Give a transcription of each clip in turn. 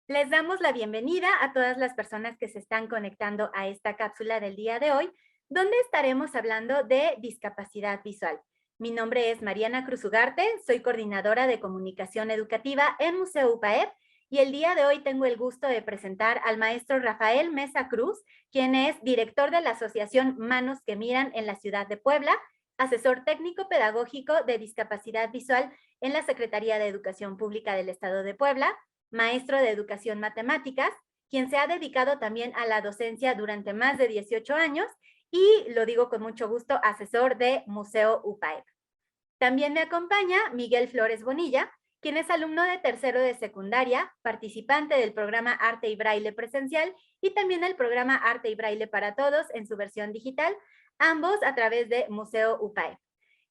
Les damos la bienvenida a todas las personas que se están conectando a esta cápsula del día de hoy, donde estaremos hablando de discapacidad visual. Mi nombre es Mariana Cruz Ugarte, soy coordinadora de comunicación educativa en Museo UPAEP y el día de hoy tengo el gusto de presentar al maestro Rafael Mesa Cruz, quien es director de la Asociación Manos que Miran en la ciudad de Puebla, asesor técnico pedagógico de discapacidad visual en la Secretaría de Educación Pública del Estado de Puebla, maestro de educación matemáticas, quien se ha dedicado también a la docencia durante más de 18 años y, lo digo con mucho gusto, asesor de Museo UPAEP. También me acompaña Miguel Flores Bonilla, quien es alumno de tercero de secundaria, participante del programa Arte y Braille presencial y también el programa Arte y Braille para Todos en su versión digital, ambos a través de Museo UPAEP.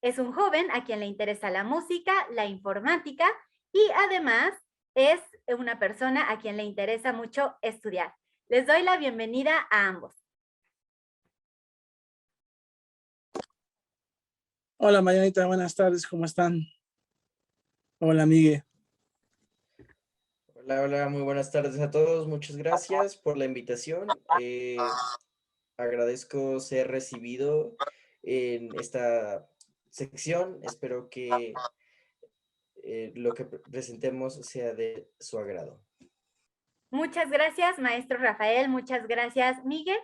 Es un joven a quien le interesa la música, la informática y además es una persona a quien le interesa mucho estudiar. Les doy la bienvenida a ambos. Hola Marianita, buenas tardes, ¿cómo están? Hola Miguel. Hola, muy buenas tardes a todos. Muchas gracias por la invitación. Agradezco ser recibido en esta sección. Espero que lo que presentemos sea de su agrado. Muchas gracias, maestro Rafael. Muchas gracias, Miguel.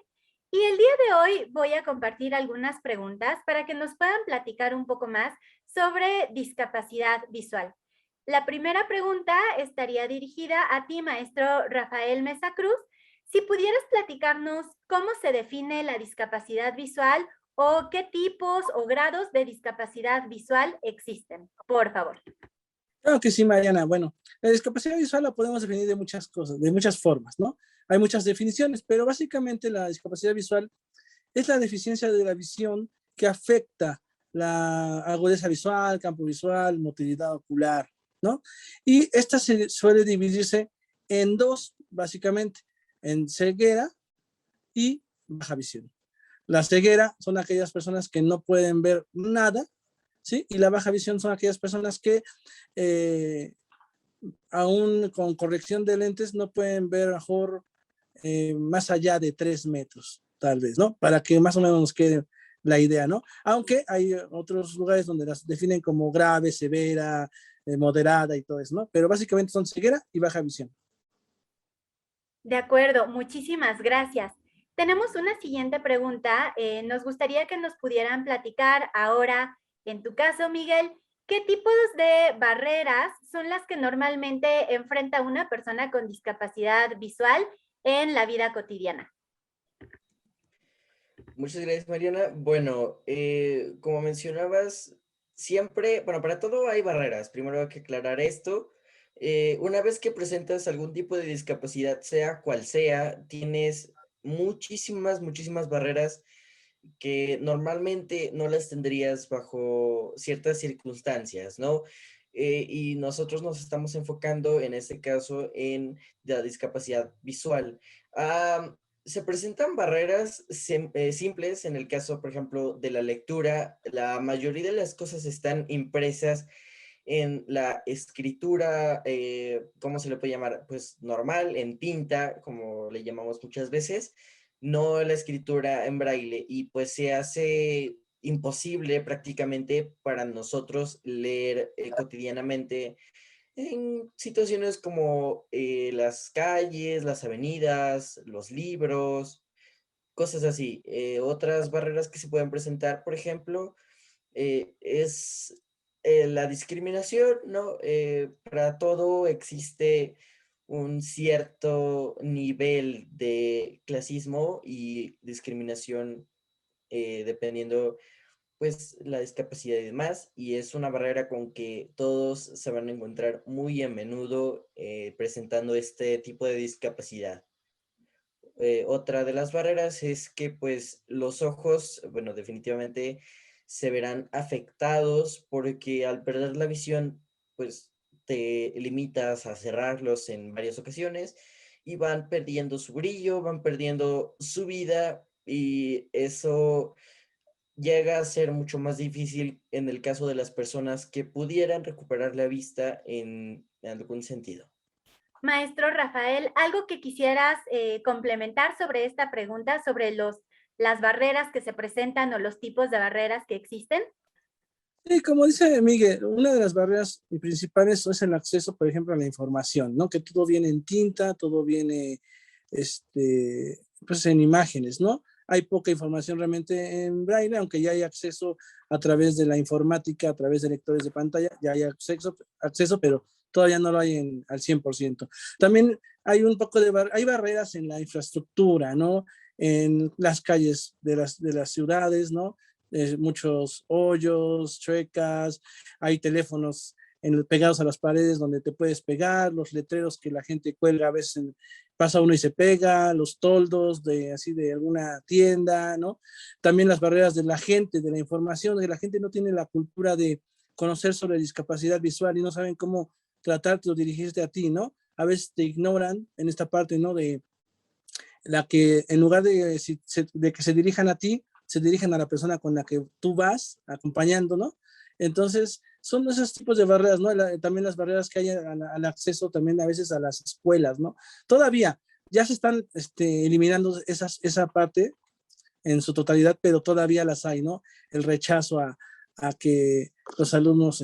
Y el día de hoy voy a compartir algunas preguntas para que nos puedan platicar un poco más sobre discapacidad visual. La primera pregunta estaría dirigida a ti, maestro Rafael Mesa Cruz. Si pudieras platicarnos cómo se define la discapacidad visual o qué tipos o grados de discapacidad visual existen, por favor. Claro que sí, Mariana. Bueno, la discapacidad visual la podemos definir de muchas cosas, de muchas formas, ¿no? Hay muchas definiciones, pero básicamente la discapacidad visual es la deficiencia de la visión que afecta la agudeza visual, campo visual, motilidad ocular, ¿no? Y esta se suele dividirse en dos, básicamente, en ceguera y baja visión. La ceguera son aquellas personas que no pueden ver nada, ¿sí? Y la baja visión son aquellas personas que eh, aún con corrección de lentes no pueden ver mejor más allá de 3 metros, tal vez, ¿no? Para que más o menos nos quede la idea, ¿no? Aunque hay otros lugares donde las definen como grave, severa, moderada y todo eso, ¿no? Pero básicamente son ceguera y baja visión. De acuerdo, muchísimas gracias. Tenemos una siguiente pregunta. Nos gustaría que nos pudieran platicar ahora, en tu caso, Miguel, ¿qué tipos de barreras son las que normalmente enfrenta una persona con discapacidad visual en la vida cotidiana? Muchas gracias, Mariana. Bueno, como mencionabas, siempre, bueno, para todo hay barreras. Primero hay que aclarar esto. Una vez que presentas algún tipo de discapacidad, sea cual sea, tienes muchísimas barreras que normalmente no las tendrías bajo ciertas circunstancias, ¿no? Y nosotros nos estamos enfocando en este caso en la discapacidad visual. Se presentan barreras simples en el caso, por ejemplo, de la lectura. La mayoría de las cosas están impresas en la escritura, ¿cómo se le puede llamar? Pues normal, en tinta, como le llamamos muchas veces, no la escritura en braille, y pues se hace imposible prácticamente para nosotros leer cotidianamente en situaciones como las calles, las avenidas, los libros, cosas así. Otras barreras que se pueden presentar, por ejemplo, es la discriminación, ¿no? Para todo existe un cierto nivel de clasismo y discriminación dependiendo pues la discapacidad y demás, y es una barrera con que todos se van a encontrar muy a menudo presentando este tipo de discapacidad. Otra de las barreras es que pues los ojos, bueno, definitivamente se verán afectados porque al perder la visión, pues te limitas a cerrarlos en varias ocasiones y van perdiendo su brillo, van perdiendo su vida, y eso llega a ser mucho más difícil en el caso de las personas que pudieran recuperar la vista en algún sentido. Maestro Rafael, ¿algo que quisieras complementar sobre esta pregunta, sobre las barreras que se presentan o los tipos de barreras que existen? Sí, como dice Miguel, una de las barreras principales es el acceso, por ejemplo, a la información, ¿no? Que todo viene en tinta, todo viene, pues en imágenes, ¿no? Hay poca información realmente en braille, aunque ya hay acceso a través de la informática, a través de lectores de pantalla, ya hay acceso, pero todavía no lo hay al 100%. También hay un poco hay barreras en la infraestructura, ¿no? En las calles de las ciudades, ¿no? Muchos hoyos, chuecas, hay teléfonos pegados a las paredes donde te puedes pegar, los letreros que la gente cuelga a veces pasa uno y se pega, los toldos así de alguna tienda, ¿no? También las barreras de la gente, de la información, de la gente no tiene la cultura de conocer sobre discapacidad visual y no saben cómo tratarte o dirigirte a ti, ¿no? A veces te ignoran en esta parte, ¿no? De la que en lugar de que se dirijan a ti, se dirigen a la persona con la que tú vas acompañando, ¿no? Entonces, son esos tipos de barreras, ¿no? También las barreras que hay al acceso también a veces a las escuelas, ¿no? Todavía ya se están eliminando esa parte en su totalidad, pero todavía las hay, ¿no? El rechazo a que los alumnos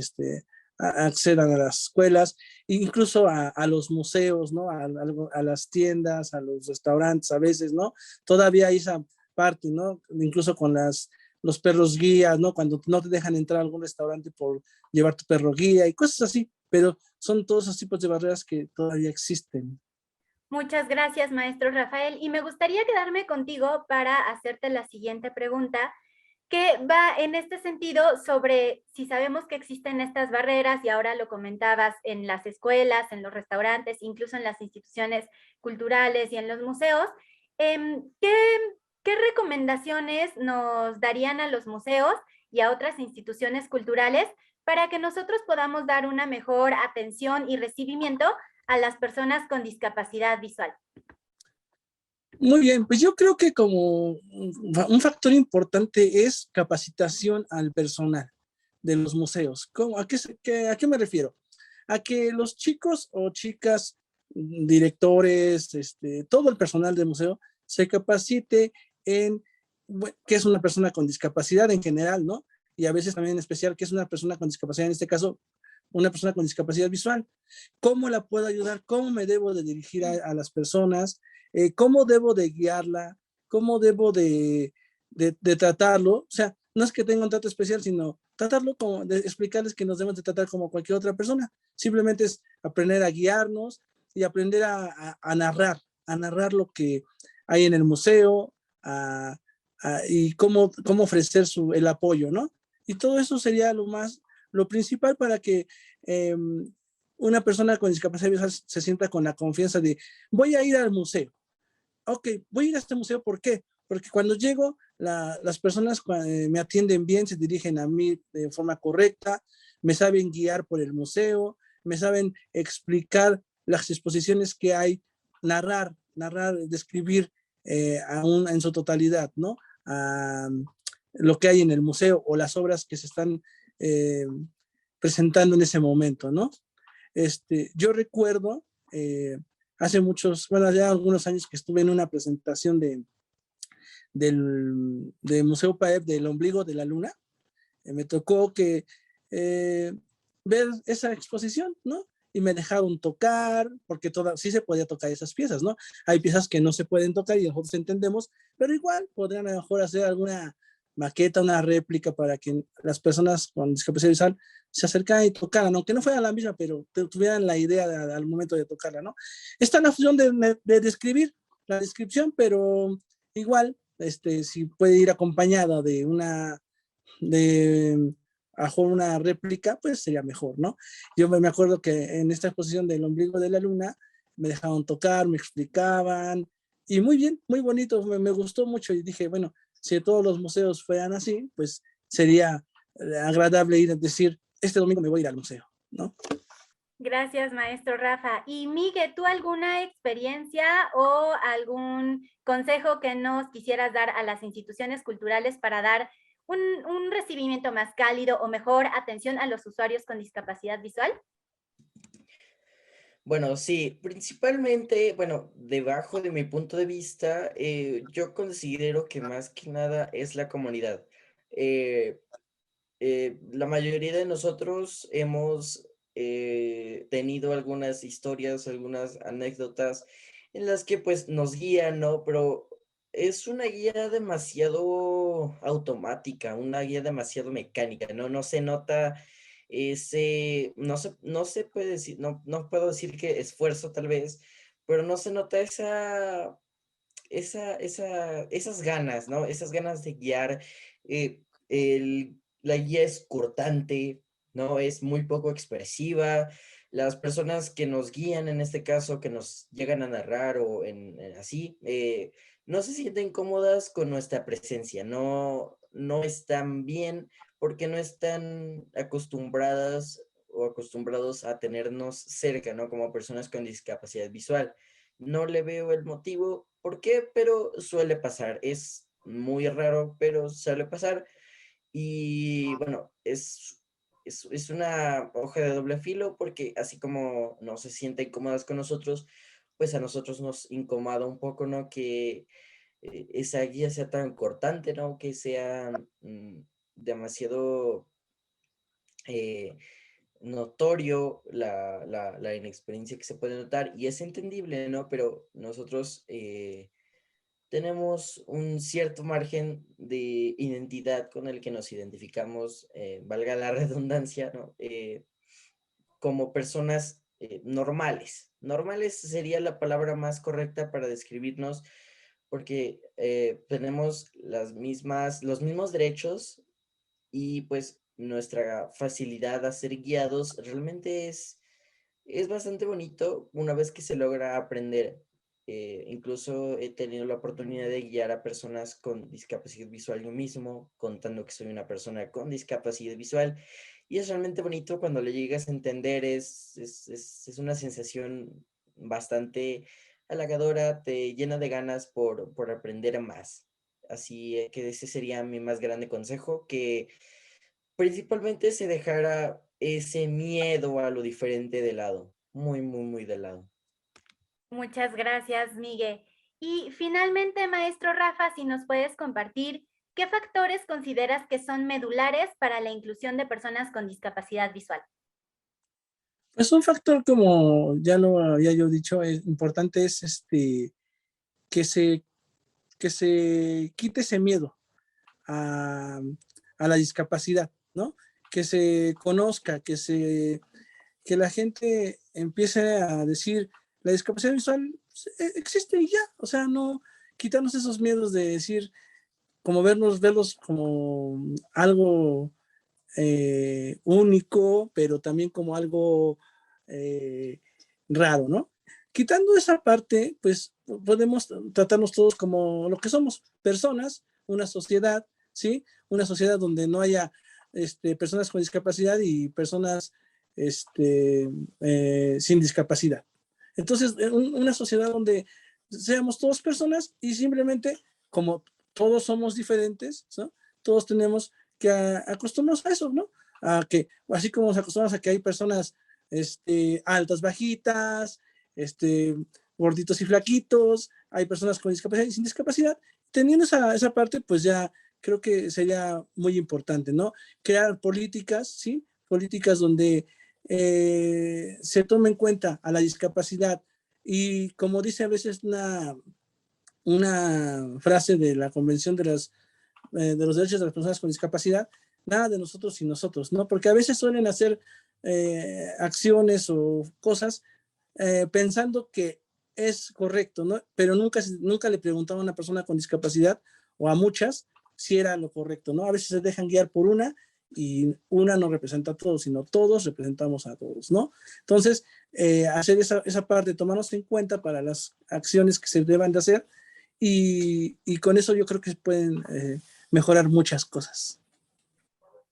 accedan a las escuelas, incluso a los museos, ¿no? A las tiendas, a los restaurantes a veces, ¿no? Todavía hay esa parte, ¿no? Incluso con los perros guías, ¿no? Cuando no te dejan entrar a algún restaurante por llevar tu perro guía y cosas así, pero son todos esos tipos de barreras que todavía existen. Muchas gracias, maestro Rafael. Y me gustaría quedarme contigo para hacerte la siguiente pregunta, que va en este sentido sobre si sabemos que existen estas barreras, y ahora lo comentabas en las escuelas, en los restaurantes, incluso en las instituciones culturales y en los museos. ¿Qué recomendaciones nos darían a los museos y a otras instituciones culturales para que nosotros podamos dar una mejor atención y recibimiento a las personas con discapacidad visual? Muy bien, pues yo creo que como un factor importante es capacitación al personal de los museos. ¿A qué me refiero? A que los chicos o chicas, directores, todo el personal del museo se capacite en qué es una persona con discapacidad en general, ¿no? Y a veces también en especial qué es una persona con discapacidad, en este caso, una persona con discapacidad visual. ¿Cómo la puedo ayudar? ¿Cómo me debo de dirigir a las personas? ¿Cómo debo de guiarla? ¿Cómo debo de tratarlo? O sea, no es que tenga un trato especial, sino tratarlo como, de explicarles que nos debemos de tratar como cualquier otra persona. Simplemente es aprender a guiarnos y aprender a narrar lo que hay en el museo y cómo ofrecer el apoyo, ¿no? Y todo eso sería lo principal para que una persona con discapacidad visual se sienta con la confianza de voy a ir al museo. Ok, voy a ir a este museo, ¿por qué? Porque cuando llego, las personas me atienden bien, se dirigen a mí de forma correcta, me saben guiar por el museo, me saben explicar las exposiciones que hay, narrar, describir en su totalidad, ¿no? Lo que hay en el museo o las obras que se están presentando en ese momento, ¿no? Yo recuerdo hace bueno, ya algunos años que estuve en una presentación del Museo PAEP del ombligo de la luna. Me tocó ver esa exposición, ¿no? Y me dejaron tocar, porque sí se podía tocar esas piezas, ¿no? Hay piezas que no se pueden tocar y nosotros entendemos, pero igual podrían a lo mejor hacer alguna maqueta, una réplica para que las personas con discapacidad visual se acercaran y tocaran, aunque no fuera la misma, pero tuvieran la idea al momento de tocarla, ¿no? Está la función de describir, la descripción, pero igual, si puede ir acompañada de una réplica, pues sería mejor, ¿no? Yo me acuerdo que en esta exposición del ombligo de la luna me dejaban tocar, me explicaban, y muy bien, muy bonito, me gustó mucho y dije, bueno, si todos los museos fueran así, pues sería agradable ir a decir, este domingo me voy a ir al museo, ¿no? Gracias, maestro Rafa. Y Miguel, ¿tú alguna experiencia o algún consejo que nos quisieras dar a las instituciones culturales para dar un recibimiento más cálido o mejor atención a los usuarios con discapacidad visual? Bueno, sí, principalmente, bueno, debajo de mi punto de vista, yo considero que más que nada es la comunidad. Eh, la mayoría de nosotros hemos tenido algunas historias, algunas anécdotas en las que pues nos guían, ¿no? Pero es una guía demasiado automática, una guía demasiado mecánica, ¿no? No se nota no se puede decir, no puedo decir que esfuerzo tal vez, pero no se nota esas ganas, ¿no? Esas ganas de guiar. La guía es cortante, ¿no? Es muy poco expresiva. Las personas que nos guían, en este caso, que nos llegan a narrar o así, no se sienten cómodas con nuestra presencia, no están bien porque no están acostumbradas o acostumbrados a tenernos cerca, ¿no? Como personas con discapacidad visual. No le veo el motivo, ¿por qué? Pero suele pasar. Es muy raro, pero suele pasar. Y bueno, es una hoja de doble filo porque así como no se sienten cómodas con nosotros, pues a nosotros nos incomoda un poco, ¿no? Que esa guía sea tan cortante, ¿no? Que sea demasiado eh, notorio la inexperiencia que se puede notar y es entendible, ¿no? Pero nosotros tenemos un cierto margen de identidad con el que nos identificamos, valga la redundancia, ¿no? Como personas normales. Normales sería la palabra más correcta para describirnos porque tenemos los mismos derechos y pues nuestra facilidad a ser guiados realmente es bastante bonito una vez que se logra aprender. Incluso he tenido la oportunidad de guiar a personas con discapacidad visual yo mismo, contando que soy una persona con discapacidad visual. Y es realmente bonito cuando le llegas a entender, es una sensación bastante halagadora, te llena de ganas por aprender más. Así que ese sería mi más grande consejo, que principalmente se dejara ese miedo a lo diferente de lado, muy, muy, muy de lado. Muchas gracias, Miguel. Y finalmente, maestro Rafa, si nos puedes compartir, ¿qué factores consideras que son medulares para la inclusión de personas con discapacidad visual? Pues un factor, como ya lo había yo dicho, importante es que se, que se quite ese miedo a, a la discapacidad, ¿no? Que se conozca, que la gente empiece a decir, la discapacidad visual existe y ya, o sea, no quitarnos esos miedos de decir, como verlos como algo único, pero también como algo eh, raro, ¿no? Quitando esa parte, pues podemos tratarnos todos como lo que somos, personas, una sociedad, ¿sí? Una sociedad donde no haya personas con discapacidad y personas sin discapacidad. Entonces, una sociedad donde seamos todos personas y simplemente como todos somos diferentes, ¿no? Todos tenemos que acostumbrarnos a eso, ¿no? A que, así como nos acostumbramos a que hay personas altas, bajitas, gorditos y flaquitos, hay personas con discapacidad y sin discapacidad, teniendo esa parte, pues ya creo que sería muy importante, ¿no? Crear políticas, ¿sí? Políticas donde se tome en cuenta a la discapacidad y como dice a veces una frase de la Convención de los Derechos de las Personas con Discapacidad, nada de nosotros sin nosotros, ¿no? Porque a veces suelen hacer acciones o cosas pensando que es correcto, ¿no? Pero nunca le preguntaban a una persona con discapacidad o a muchas si era lo correcto, ¿no? A veces se dejan guiar por una y una no representa a todos, sino todos representamos a todos, ¿no? Entonces, hacer esa parte, tomarnos en cuenta para las acciones que se deban de hacer y con eso yo creo que pueden mejorar muchas cosas.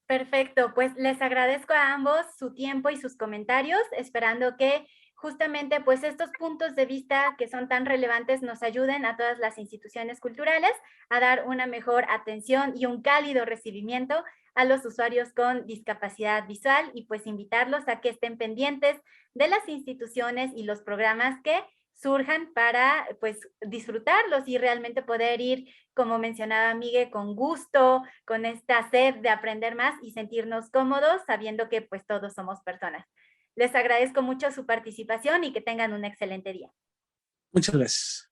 Perfecto, pues les agradezco a ambos su tiempo y sus comentarios, esperando que justamente pues estos puntos de vista que son tan relevantes nos ayuden a todas las instituciones culturales a dar una mejor atención y un cálido recibimiento a los usuarios con discapacidad visual y pues invitarlos a que estén pendientes de las instituciones y los programas que surjan para pues disfrutarlos y realmente poder ir, como mencionaba Miguel, con gusto, con esta sed de aprender más y sentirnos cómodos sabiendo que pues todos somos personas. Les agradezco mucho su participación y que tengan un excelente día. Muchas gracias.